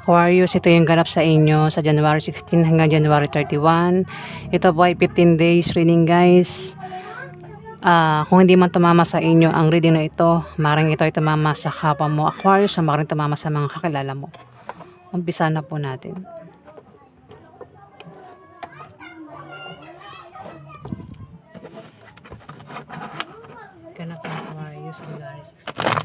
Aquarius, ito yung ganap sa inyo sa January 16 hanggang January 31. Ito po ay 15 days reading guys. Kung hindi man tumama sa inyo ang reading na ito, maring ito ay tumama sa kapwa mo Aquarius, maring tumama sa mga kakilala mo. Umpisa na po natin. Ganap ng Aquarius, January 16.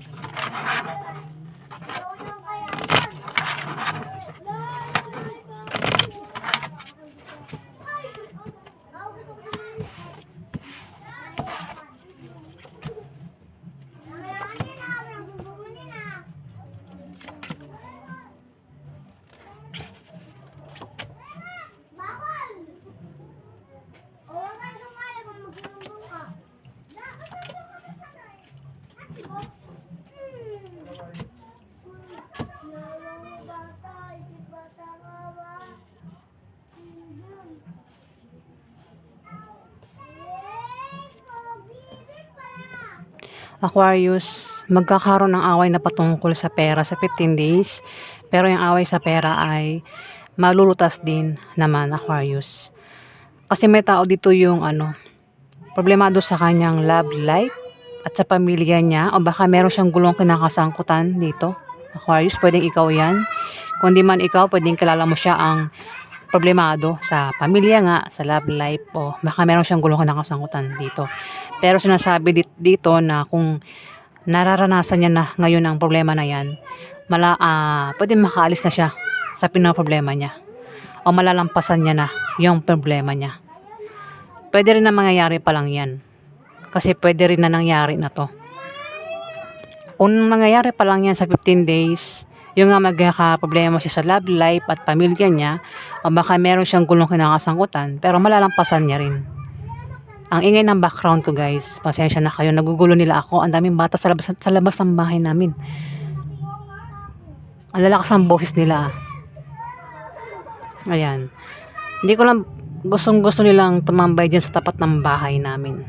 Aquarius, magkakaroon ng away na patungkol sa pera sa 15 days. Pero yung away sa pera ay malulutas din naman Aquarius. Kasi may tao dito yung problemado sa kanyang love life at sa pamilya niya, o baka meron siyang gulong kinakasangkutan dito. Aquarius, pwedeng ikaw yan. Kung di man ikaw, pwedeng kilala mo siya ang problemado sa pamilya nga, sa love life, o baka meron siyang gulong kinakasangkutan dito. Pero sinasabi dito na kung nararanasan niya na ngayon ang problema na yan, pwede makaalis na siya sa pinoproblema niya o malalampasan niya na yung problema niya. Pwede rin na mangyayari pa lang yan kasi pwede rin na nangyari na to. Kung mangyayari pa lang yan sa 15 days, yung nga magkakaproblema siya sa love life at pamilya niya, o baka meron siyang gulong kinakasangkutan pero malalampasan niya rin. Ang ingay ng background ko guys, pasensya na kayo, nagugulo nila ako. Ang daming bata sa labas ng bahay namin. Ang lalakas ang boses nila. Ayan. Hindi ko lang gusto nilang tumambay dyan sa tapat ng bahay namin.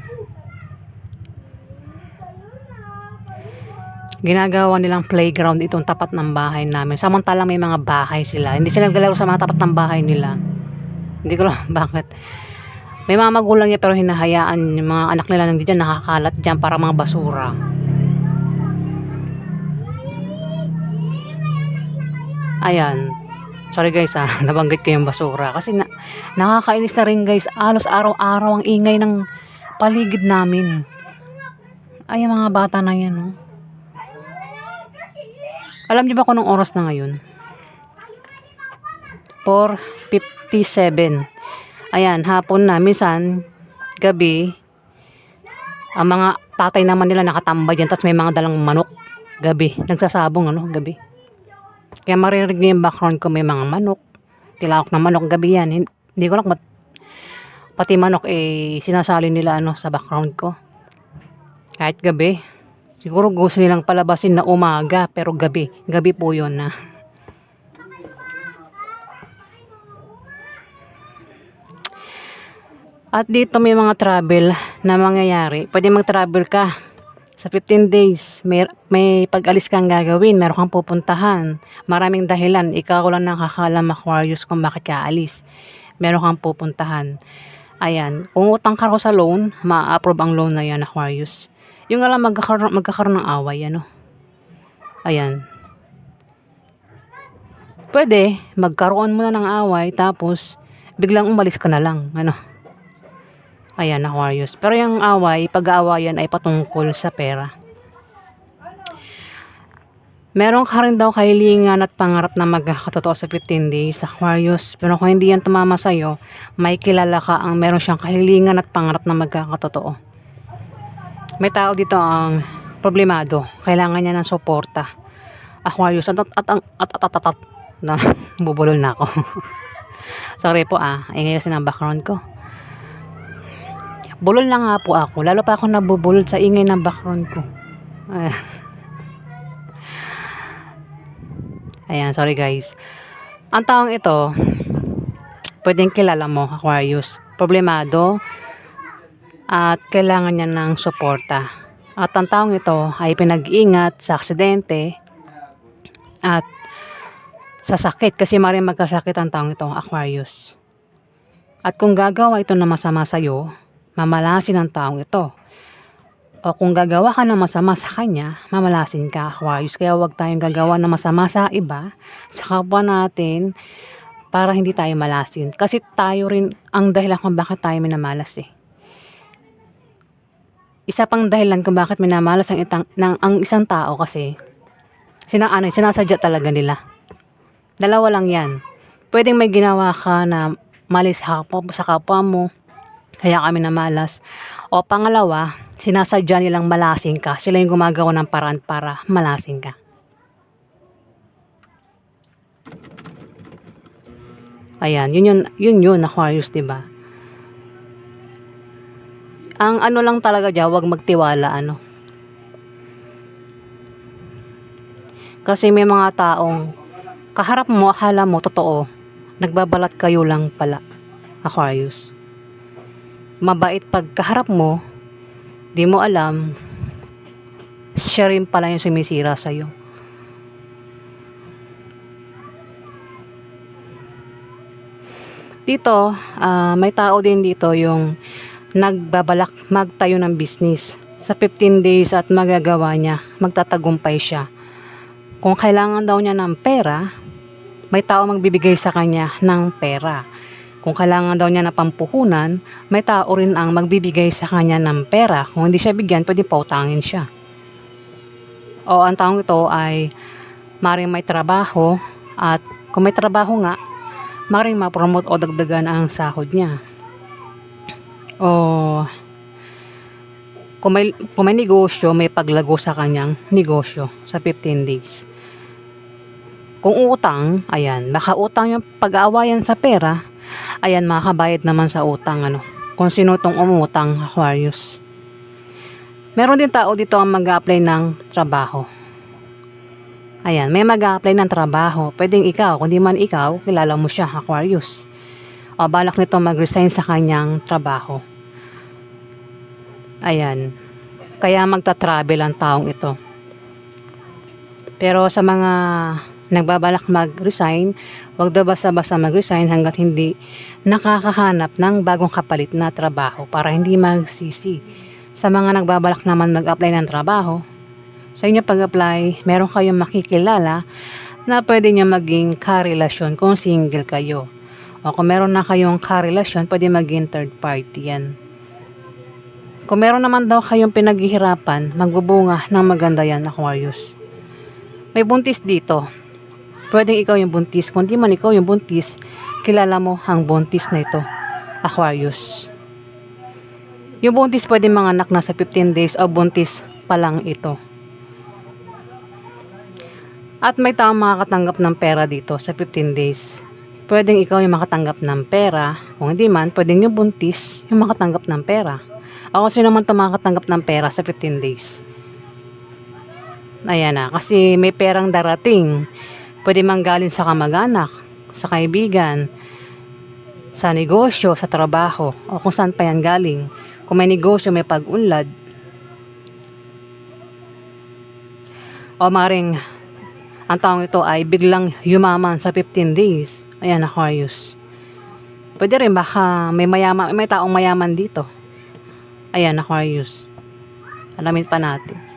Ginagawa nilang playground itong tapat ng bahay namin. Samantalang may mga bahay sila. Hindi sila naglalaro sa mga tapat ng bahay nila. Hindi ko lang bakit. May mga magulang niya pero hinahayaan yung mga anak nila nandiyan nakakalat dyan para mga basura. Ayan. Sorry guys nabanggit ko yung basura. Kasi nakakainis na rin guys. Alos araw-araw ang ingay ng paligid namin. Ay, yung mga bata na yan. Oh. Alam niyo ba kung anong oras na ngayon? 4:57. Ayan, hapon na, minsan, gabi, ang mga tatay naman nila nakatambay dyan, tapos may mga dalang manok, gabi, nagsasabong, gabi. Kaya maririnig niyo yung background ko, may mga manok, tilawak na manok, gabi yan. Hindi ko lang, pati manok, sinasali nila, sa background ko. Kahit gabi, siguro gusto nilang palabasin na umaga, pero gabi po yun na. At dito may mga travel na mangyayari. Pwede mag-travel ka sa 15 days. May pag-alis kang gagawin. Meron kang pupuntahan. Maraming dahilan. Ikaw lang nakakalam Aquarius kung bakit ka alis. Meron kang pupuntahan. Ayan. Kung utang ka sa loan, ma-approve ang loan na yan Aquarius. Yung alam magkakaroon ng away. Ayan. Pwede magkaroon muna ng away tapos biglang umalis ka na lang. Ayan, Aquarius. Pero yung pag-aawayan ay patungkol sa pera. Meron ka rin daw kahilingan at pangarap na magkakatotoo sa 15 days, Aquarius. Pero kung hindi yan tumama sa'yo, may kilala ka ang meron siyang kahilingan at pangarap na magkakatotoo. May tao dito ang problemado. Kailangan niya ng suporta. Aquarius. Na, bubulol na ako. Sorry po ingay kasi ng background ko. Bulol na nga po ako. Lalo pa ako nabubulol sa ingay ng background ko. Ayan, sorry guys. Ang taong ito, pwedeng kilala mo, Aquarius. Problemado at kailangan niya ng suporta. At ang taong ito ay pinag-iingat sa aksidente at sa sakit kasi maaaring magkasakit ang taong ito, Aquarius. At kung gagawa ito na masama sa'yo, mamalasin ang taong ito. O kung gagawa ka ng masama sa kanya, mamalasin ka, Aquarius. Kaya huwag tayong gagawa ng masama sa iba, sa kapwa natin, para hindi tayo malasin. Kasi tayo rin ang dahilan kung bakit tayo minamalas eh. Isa pang dahilan kung bakit minamalas ang isang tao kasi sinasadya talaga nila. Dalawa lang yan. Pwedeng may ginawa ka na mali sa kapwa mo, kaya kami namalas. O pangalawa, sinasadya nilang malasin ka. Sila yung gumagawa ng paraan para malasin ka. Ayan, yun Aquarius, diba? Ang ano lang talaga dyan, huwag magtiwala, Kasi may mga taong kaharap mo, akala mo, totoo. Nagbabalat kayo lang pala, Aquarius. Mabait pag kaharap mo, di mo alam, siya rin pala yung sumisira sa'yo. Dito, may tao din dito yung nagbabalak magtayo ng business. Sa 15 days at magagawa niya, magtatagumpay siya. Kung kailangan daw niya ng pera, may tao magbibigay sa kanya ng pera. Kung kailangan daw niya na pampuhunan, may tao rin ang magbibigay sa kanya ng pera. Kung hindi siya bigyan, pwede pautangin siya. O ang taong ito ay maring may trabaho, at kung may trabaho nga, maring ma-promote o dagdagan ang sahod niya. O kung may negosyo, may paglago sa kanyang negosyo sa 15 days. Kung utang, ayan, baka utang yung pag-aawayan sa pera, ayan, makakabayad naman sa utang, kung sino tong umutang, Aquarius. Meron din tao dito ang mag-a-apply ng trabaho. Ayan, may mag-a-apply ng trabaho. Pwedeng ikaw, kung di man ikaw, kilala mo siya, Aquarius. O balak nito mag-resign sa kanyang trabaho. Ayan, kaya magta-travel ang taong ito. Pero sa mga nagbabalak mag-resign, wag daw basta-basta mag-resign hanggat hindi nakakahanap ng bagong kapalit na trabaho para hindi magsisi. Sa mga nagbabalak naman mag-apply ng trabaho, sa inyo pag-apply, meron kayong makikilala na pwede nyo maging karelasyon kung single kayo. O kung meron na kayong karelasyon, pwede maging third party yan. Kung meron naman daw kayong pinaghihirapan, magbubunga ng maganda yan, Aquarius. May buntis dito. Pwedeng ikaw yung buntis. Kung di man ikaw yung buntis, kilala mo ang buntis na ito, Aquarius. Yung buntis pwede manganak na sa 15 days o buntis pa lang ito. At may taong makakatanggap ng pera dito sa 15 days. Pwedeng ikaw yung makatanggap ng pera. Kung hindi man, pwedeng yung buntis yung makatanggap ng pera. Ako sino naman ito makakatanggap ng pera sa 15 days. Ayan na, kasi may perang darating. Pwede manggaling sa kamag-anak, sa kaibigan, sa negosyo, sa trabaho, o kung saan pa yan galing. Kung may negosyo, may pag-unlad. O maring ang taong ito ay biglang yumaman sa 15 days. Ayan, Aquarius. Pwede rin baka may taong mayaman dito. Ayan, Aquarius. Alamin pa natin.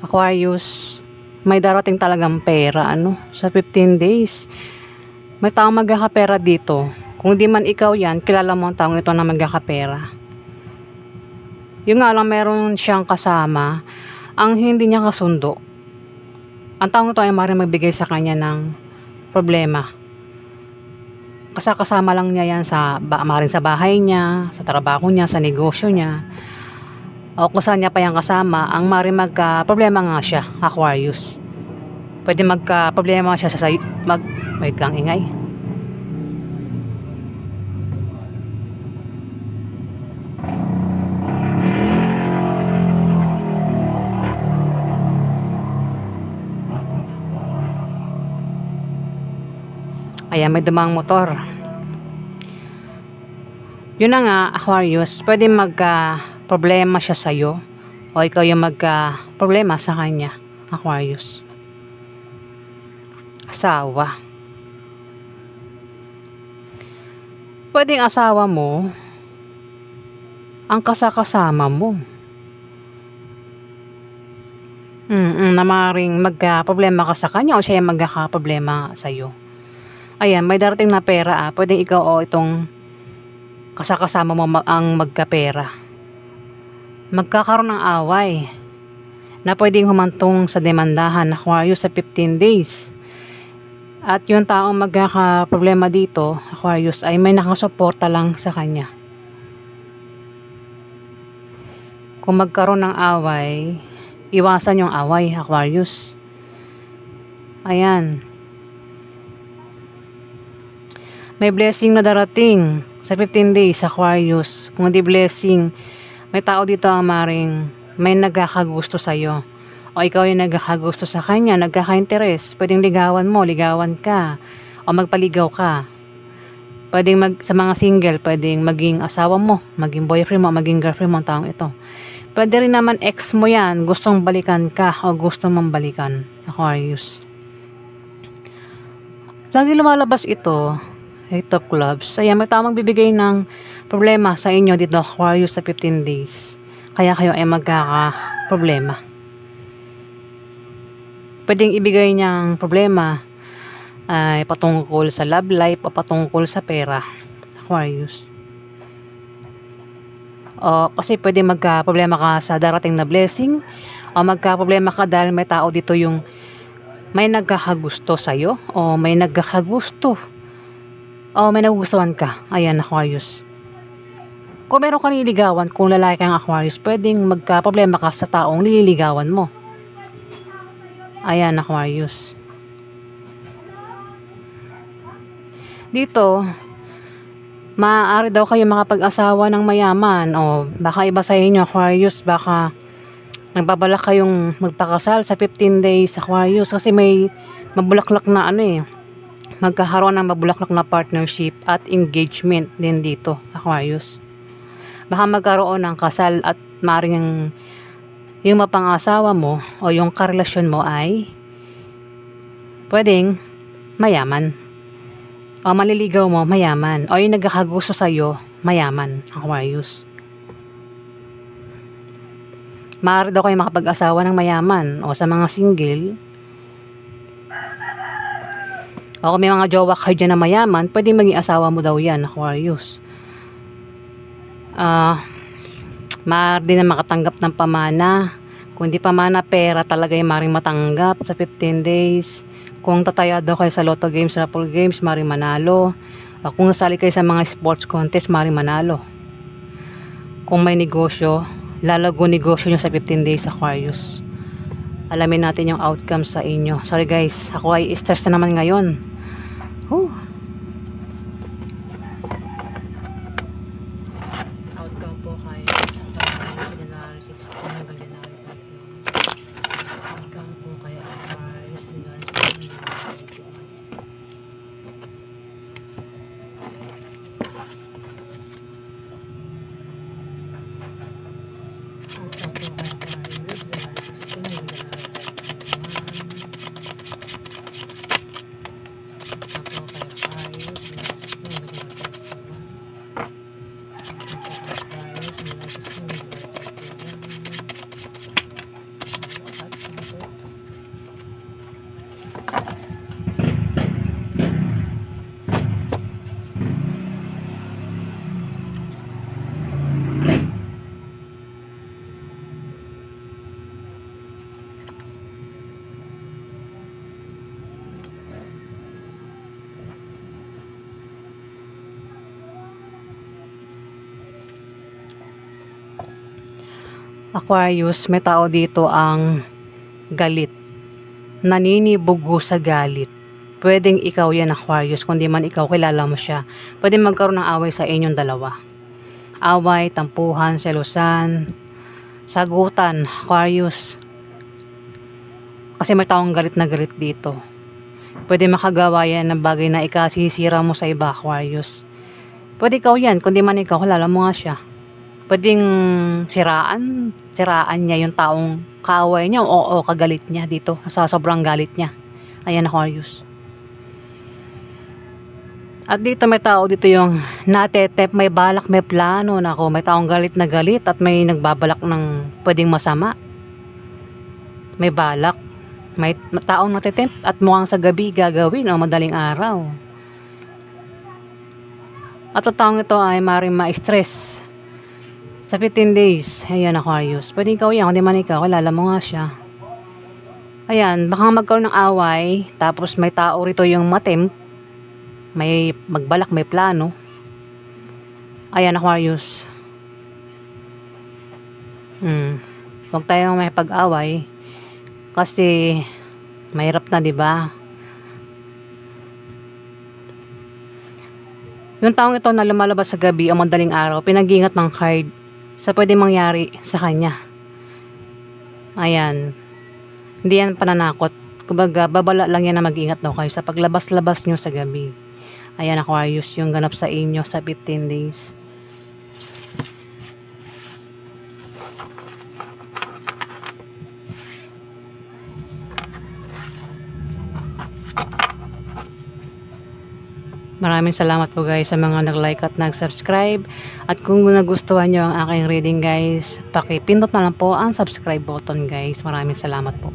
Aquarius, may darating talagang pera, sa 15 days. May taong magkakapera dito. Kung di man ikaw yan, kilala mo ang taong ito na magkakapera. Yung nga lang meron siyang kasama, ang hindi niya kasundo. Ang taong ito ay maaaring magbigay sa kanya ng problema. Kasama lang niya yan maaaring sa bahay niya, sa trabaho niya, sa negosyo niya, o kung saan niya pa yan kasama, ang maaaring magka-problema nga siya, Aquarius. Pwede magka-problema siya wait lang, ingay. Ayan, may dumang motor. Yun na nga, Aquarius, pwede magka-problema siya sa'yo o ikaw yung magka-problema sa kanya, Aquarius. Asawa. Pwedeng asawa mo ang kasama mo. Na maaaring magka-problema ka sa kanya o siya yung magkaka-problema sa'yo. Ayan, may darating na pera pwedeng ikaw o itong kasama mo ang magkapera. Magkakaroon ng away na pwedeng humantong sa demandahan, Aquarius, sa 15 days. At yung taong magkaka-problema dito, Aquarius, ay may nakasuporta lang sa kanya. Kung magkaroon ng away, iwasan yung away, Aquarius. Ayan. May blessing na darating sa 15 days, Aquarius. Kung hindi blessing, may tao dito ang maring may nagkakagusto sa'yo. O ikaw yung nagkakagusto sa kanya, nagkaka-interes. Pwedeng ligawan mo, ligawan ka. O magpaligaw ka. Pwedeng sa mga single, pwedeng maging asawa mo, maging boyfriend mo, maging girlfriend mo ang taong ito. Pwede rin naman ex mo yan, gustong balikan ka o gusto mong balikan, Aquarius. Lagi lumalabas ito, Eight of Clubs. Ayan, may tamang bibigay ng problema sa inyo dito, Aquarius, sa 15 days. Kaya kayo ay magkaka-problema. Pwedeng ibigay niyang problema ay patungkol sa love life o patungkol sa pera, Aquarius. O kasi pwede magka-problema ka sa darating na blessing o magka-problema ka dahil may tao dito yung may nagkakagusto sa'yo o may nagkakagusto o may nagugustuhan ka. Ayan, Aquarius. Kung meron ka nililigawan, kung lalaki kang Aquarius, pwedeng magka-problema ka sa taong nililigawan mo. Ayan, Aquarius. Dito, maaari daw kayo makapag-asawa ng mayaman o baka iba sa inyo, Aquarius, baka nagbabalak kayong magpakasal sa 15 days, Aquarius, kasi may mabulaklak na magkakaroon ng mabulaklak na partnership at engagement din dito, Aquarius. Baka magkaroon ng kasal at maaaring yung mapang-asawa mo o yung karelasyon mo ay pwedeng mayaman. O maliligaw mo, mayaman. O yung nagkakagusto sa'yo, mayaman, Aquarius. Maaari daw kayo makapag-asawa ng mayaman. O sa mga single, o kung may mga jowa kayo dyan na mayaman, pwede maging asawa mo daw yan, Aquarius. Maaari din na makatanggap ng pamana. Kung hindi pamana, pera talaga yung maaaring matanggap sa 15 days. Kung tataya daw kayo sa lotto games, raffle games, maaaring manalo. O kung nasali kayo sa mga sports contest, maaaring manalo. Kung may negosyo, lalago negosyo nyo sa 15 days, Aquarius. Alamin natin yung outcome sa inyo. Sorry guys, ako ay stress na naman ngayon. Outcome po kay January 16 hanggang January 14. Outcome po kay Aquarius January 16 hanggang January 14. Outcome po kay Aquarius January 16 hanggang January 14. Aquarius, may tao dito ang galit. Naninibugo sa galit. Pwedeng ikaw yan, Aquarius. Kung di man ikaw, kilala mo siya. Pwede magkaroon ng away sa inyong dalawa. Away, tampuhan, selusan, sagutan, Aquarius. Kasi may taong galit na galit dito. Pwede makagawa yan ng bagay na ikasisira mo sa iba, Aquarius. Pwede ikaw yan. Kung di man ikaw, kilala mo nga siya. Pwedeng siraan niya yung taong kaaway niya o kagalit niya dito sa sobrang galit niya. Ayan, Aquarius. At dito may tao dito yung natetep, may balak, may plano. Nako, may taong galit na galit at may nagbabalak ng pwedeng masama. May balak. May taong natetep at mukhang sa gabi gagawin o madaling araw. At ang taong ito ay maaaring ma-stress sa 15 days. Ayan, Aquarius. Pwede ikaw yan. Kung di man ikaw, kilala mo nga siya. Ayan, baka magkaroon ng away. Tapos may tao rito yung matempt. May magbalak, may plano. Ayan, Aquarius. Huwag tayong may pag-away. Kasi mahirap na, di ba? Yung taong ito na lumalabas sa gabi o madaling araw, pinag-iingat ng card sa pwede mangyari sa kanya. Ayan. Hindi yan pananakot. Kumbaga, babala lang yan na mag-ingat daw kayo sa paglabas-labas nyo sa gabi. Ayan, Aquarius, yung ganap sa inyo sa 15 days. Maraming salamat po guys sa mga nag-like at nag-subscribe. At kung nagustuhan nyo ang aking reading guys, pakipindot na lang po ang subscribe button guys. Maraming salamat po.